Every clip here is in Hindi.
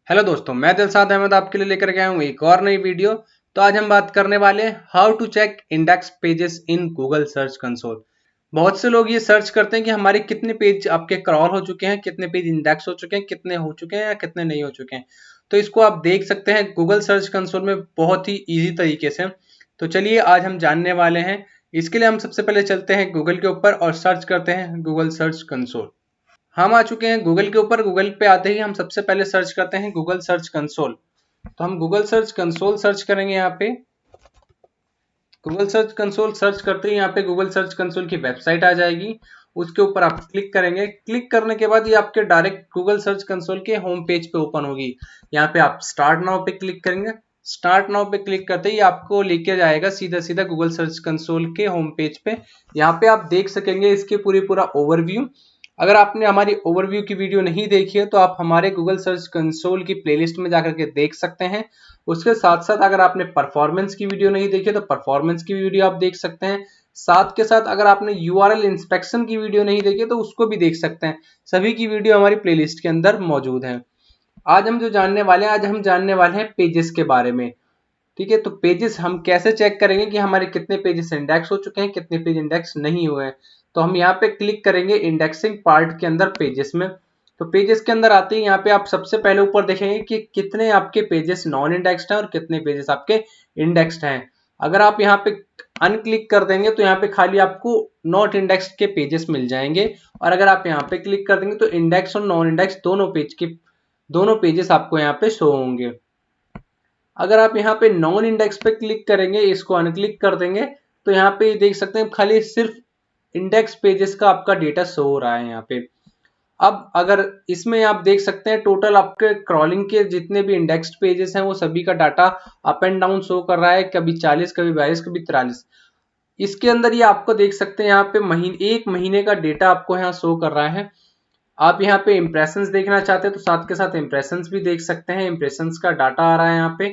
हेलो दोस्तों, मैं दिलशाद अहमद आपके लिए लेकर के आया हूँ एक और नई वीडियो। तो आज हम बात करने वाले हैं how to check index pages in Google search console. बहुत से लोग ये सर्च करते हैं कि हमारे कितने पेज आपके क्रॉल हो चुके हैं, कितने पेज इंडेक्स हो चुके हैं, कितने हो चुके हैं या कितने नहीं हो चुके हैं। तो इसको आप देख सकते हैं गूगल सर्च कंसोल में बहुत ही ईजी तरीके से। तो चलिए आज हम जानने वाले हैं। इसके लिए हम सबसे पहले चलते हैं गूगल के ऊपर और सर्च करते हैं गूगल सर्च कंसोल। हम आ चुके हैं गूगल के ऊपर। गूगल पे आते ही हम सबसे पहले सर्च करते हैं गूगल सर्च कंसोल। तो हम गूगल सर्च कंसोल सर्च करेंगे। यहाँ पे गूगल सर्च कंसोल सर्च करते ही यहाँ पे गूगल सर्च कंसोल की वेबसाइट आ जाएगी। उसके ऊपर आप क्लिक करेंगे। क्लिक करने के बाद ये आपके डायरेक्ट गूगल सर्च कंसोल के होम पेज पे ओपन होगी। यहाँ पे आप स्टार्ट नाउ पे क्लिक करेंगे। स्टार्ट नाउ पे क्लिक करते ही आपको लेके जाएगा सीधा सीधा गूगल सर्च कंसोल के होम पेज पे। यहाँ पे आप देख सकेंगे इसके पूरा ओवरव्यू। अगर आपने हमारी ओवरव्यू की वीडियो नहीं देखी है तो आप हमारे गूगल सर्च कंसोल की प्लेलिस्ट में जाकर के देख सकते हैं। उसके साथ साथ अगर आपने परफॉर्मेंस की वीडियो नहीं देखी तो परफॉर्मेंस की वीडियो आप देख सकते हैं। साथ के साथ अगर आपने यूआरएल इंस्पेक्शन की वीडियो नहीं देखी तो उसको भी देख सकते हैं। सभी की वीडियो हमारी प्लेलिस्ट के अंदर मौजूद है। आज हम जो जानने वाले हैं, आज हम जानने वाले हैं पेजेस के बारे में। ठीक है, तो पेजेस हम कैसे चेक करेंगे कि हमारे कितने पेजेस इंडेक्स हो चुके हैं, कितने पेज इंडेक्स नहीं हुए हैं। तो हम यहाँ पे क्लिक करेंगे इंडेक्सिंग पार्ट के अंदर पेजेस में। तो पेजेस के अंदर आते ही यहाँ पे आप सबसे पहले ऊपर देखेंगे कि कितने आपके पेजेस नॉन इंडेक्स्ड हैं और कितने पेजेस आपके इंडेक्स्ड हैं। अगर आप यहाँ पे अनक्लिक कर देंगे तो यहाँ पे खाली आपको नॉट इंडेक्स्ड के पेजेस मिल जाएंगे। और अगर आप यहाँ पे क्लिक कर देंगे तो इंडेक्स और नॉन इंडेक्स दोनों पेजेस आपको यहाँ पे शो होंगे। अगर आप यहाँ पे नॉन इंडेक्स पे क्लिक करेंगे, इसको अनक्लिक कर देंगे, तो यहाँ पे देख सकते हैं खाली सिर्फ इंडेक्स पेजेस का आपका डेटा शो हो रहा है यहाँ पे। अब अगर इसमें आप देख सकते हैं टोटल आपके क्रॉलिंग के जितने भी इंडेक्स्ड पेजेस हैं वो सभी का data up and down show कर रहा है, कभी 40, कभी 42, कभी 43। इसके अंदर ये आपको देख सकते हैं यहाँ पे एक महीने का डेटा आपको यहाँ शो कर रहा है। आप यहाँ पे इंप्रेशंस देखना चाहते हैं तो साथ के साथ इंप्रेशंस भी देख सकते हैं। इंप्रेशंस का डाटा आ रहा है यहाँ पे।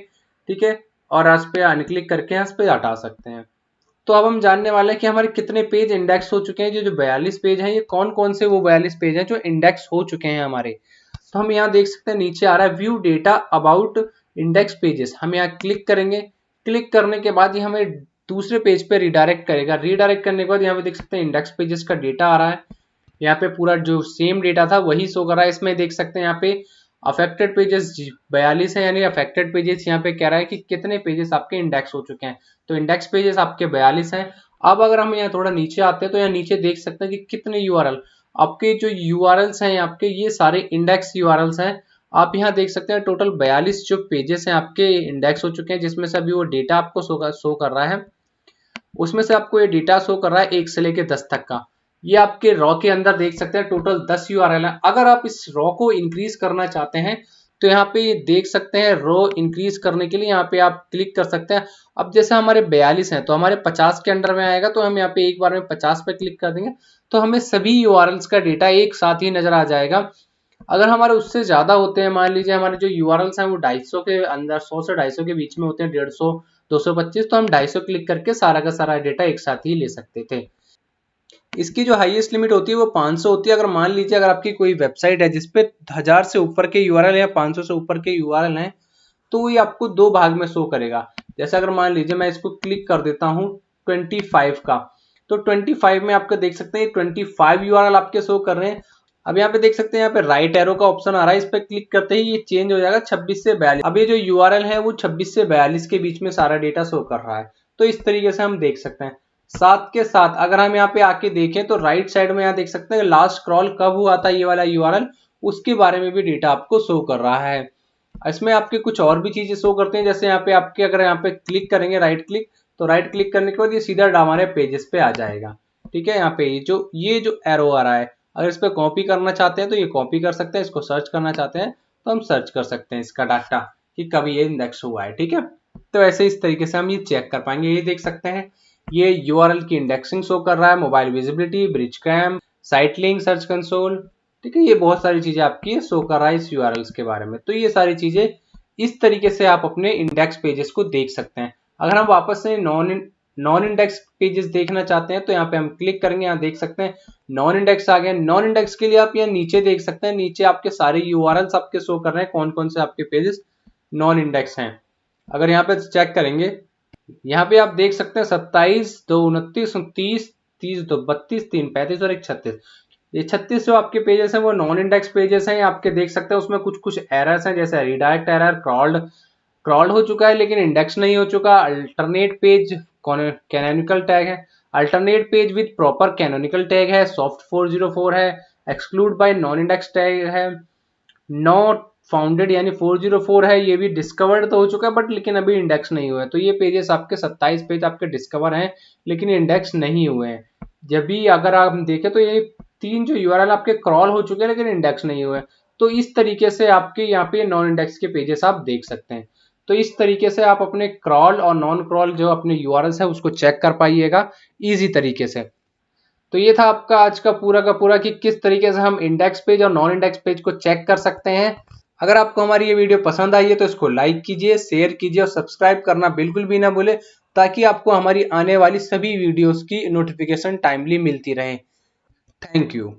ठीक है, और इस पे अनक्लिक करके इस पे हटा सकते हैं। तो अब हम जानने वाले हैं कि हमारे कितने पेज इंडेक्स हो चुके हैं। जो 42 पेज हैं, ये कौन कौन से वो 42 पेज हैं जो इंडेक्स हो चुके हैं हमारे। तो हम यहाँ देख सकते हैं नीचे आ रहा है view data about index pages. हम यहाँ क्लिक करेंगे। क्लिक करने के बाद ये हमें दूसरे पेज पे रिडायरेक्ट करेगा। रिडायरेक्ट करने के बाद यहाँ पे देख सकते हैं इंडेक्स पेजेस का डेटा आ रहा है। यहाँ पे पूरा जो सेम डेटा था वही शो कर रहा है। इसमें देख सकते हैं यहाँ पे अफेक्टेड पेजेस 42 है, यानी अफेक्टेड पेजेस यहाँ पे कह रहा है कि कितने पेजेस आपके इंडेक्स हो चुके हैं। तो इंडेक्स पेजेस आपके 42 हैं। अब अगर हम यहाँ थोड़ा नीचे आते हैं तो यहाँ नीचे देख सकते हैं कि कितने यूआरएल आपके जो यूआरएल्स हैं आपके, ये सारे इंडेक्स यूआरएल्स हैं। आप यहाँ देख सकते हैं टोटल 42 जो पेजेस हैं आपके इंडेक्स हो चुके हैं, जिसमें से अभी वो डेटा आपको शो कर रहा है। उसमें से आपको ये डेटा शो कर रहा है 1 से लेके 10 तक का। ये आपके रॉ के अंदर देख सकते हैं टोटल 10 यूआरएल है। अगर आप इस रॉ को इंक्रीज करना चाहते हैं तो यहाँ पे ये देख सकते हैं रॉ इंक्रीज करने के लिए यहाँ पे आप क्लिक कर सकते हैं। अब जैसे हमारे 42 हैं तो हमारे 50 के अंडर में आएगा, तो हम यहाँ पे एक बार में 50 पे क्लिक कर देंगे तो हमें सभी यूआरएल्स का डेटा एक साथ ही नजर आ जाएगा। अगर हमारे उससे ज्यादा होते हैं, मान लीजिए हमारे जो यूआरएल्स हैं वो 250 के अंदर, 100 से 250 के बीच में होते हैं, 150, 225, तो हम 250 क्लिक करके सारा का सारा डेटा एक साथ ही ले सकते थे। इसकी जो हाईएस्ट लिमिट होती है वो 500 होती है। अगर मान लीजिए अगर आपकी कोई वेबसाइट है जिसपे 1000 से ऊपर के यूआरएल या 500 से ऊपर के यूआरएल हैं, तो ये आपको दो भाग में शो करेगा। जैसे अगर मान लीजिए मैं इसको क्लिक कर देता हूँ 25 का, तो 25 में आपको देख सकते हैं 25 यूआरएल आपके शो कर रहे हैं। अब यहाँ पे देख सकते हैं यहाँ पे राइट एरो का ऑप्शन आ रहा है, इस पे क्लिक करते ही ये चेंज हो जाएगा 26 से 42। अब ये जो यूआरएल है वो 26 से 42 के बीच में सारा डेटा शो कर रहा है। तो इस तरीके से हम देख सकते हैं। साथ के साथ अगर हम यहाँ पे आके देखें तो राइट साइड में यहाँ देख सकते हैं लास्ट स्क्रॉल कब हुआ था ये वाला यूआरएल, उसके बारे में भी डेटा आपको शो कर रहा है। इसमें आपके कुछ और भी चीजें शो करते हैं। जैसे यहाँ पे आपके अगर यहाँ पे क्लिक करेंगे राइट क्लिक, तो राइट क्लिक करने के बाद ये सीधा हमारे पेजेस पे आ जाएगा। ठीक है, यहाँ पे ये जो एरो आ रहा है, अगर इस पर कॉपी करना चाहते हैं तो ये कॉपी कर सकते हैं। इसको सर्च करना चाहते हैं तो हम सर्च कर सकते हैं इसका डाटा कि कब ये इंडेक्स हुआ है। ठीक है, तो ऐसे इस तरीके से हम ये चेक कर पाएंगे। ये देख सकते हैं ये यूआरएल की इंडेक्सिंग शो कर रहा है, mobile visibility, bridge cam, site link, search console. ठीक है, ये बहुत सारी चीजें आपकी शो कर रहा है इस यूआरएल्स के बारे में। तो ये सारी चीजें इस तरीके से आप अपने इंडेक्स पेजेस को देख सकते हैं। अगर हम वापस से नॉन नॉन इंडेक्स पेजेस देखना चाहते हैं तो यहाँ पे हम क्लिक करेंगे, यहाँ देख सकते हैं नॉन इंडेक्स आ गया। नॉन इंडेक्स के लिए आप यहाँ नीचे देख सकते हैं, नीचे आपके सारे यूआरएल्स आपके शो कर रहे हैं कौन कौन से आपके पेजेस नॉन इंडेक्स हैं। अगर यहाँ पे चेक करेंगे, यहाँ पे आप देख सकते हैं 27, 2, 29, 30, 30, 2, 32, 3, 35 और एक 36। ये 36 जो आपके पेजेस हैं वो नॉन इंडेक्स पेजेस हैं। आपके देख सकते हैं उसमें कुछ कुछ एरर्स हैं, जैसे रिडायरेक्ट एरर, क्रॉल्ड हो चुका है लेकिन इंडेक्स नहीं हो चुका, अल्टरनेट पेज कैनोनिकल टैग है, alternate page with proper canonical tag है, सॉफ्ट 404 है, exclude bye non index tag है, नॉट फाउंडेड यानी 404 है, ये भी डिस्कवर्ड तो हो चुका है बट लेकिन अभी इंडेक्स नहीं हुआ है। तो ये पेजेस आपके 27 पेज आपके डिस्कवर हैं लेकिन इंडेक्स नहीं हुए हैं। जब भी अगर आप देखें तो ये 3 जो यूआरएल आपके क्रॉल हो चुके हैं लेकिन इंडेक्स नहीं हुए। तो इस तरीके से आपके यहाँ पे नॉन इंडेक्स के पेजेस आप देख सकते हैं। तो इस तरीके से आप अपने क्रॉल और नॉन क्रॉल जो अपने यूआरएल्स है उसको चेक कर पाइएगा इजी तरीके से। तो ये था आपका आज का पूरा कि किस तरीके से हम इंडेक्स पेज और नॉन इंडेक्स पेज को चेक कर सकते हैं। अगर आपको हमारी ये वीडियो पसंद आई है तो इसको लाइक कीजिए, शेयर कीजिए और सब्सक्राइब करना बिल्कुल भी ना भूलें, ताकि आपको हमारी आने वाली सभी वीडियोस की नोटिफिकेशन टाइमली मिलती रहे। Thank you.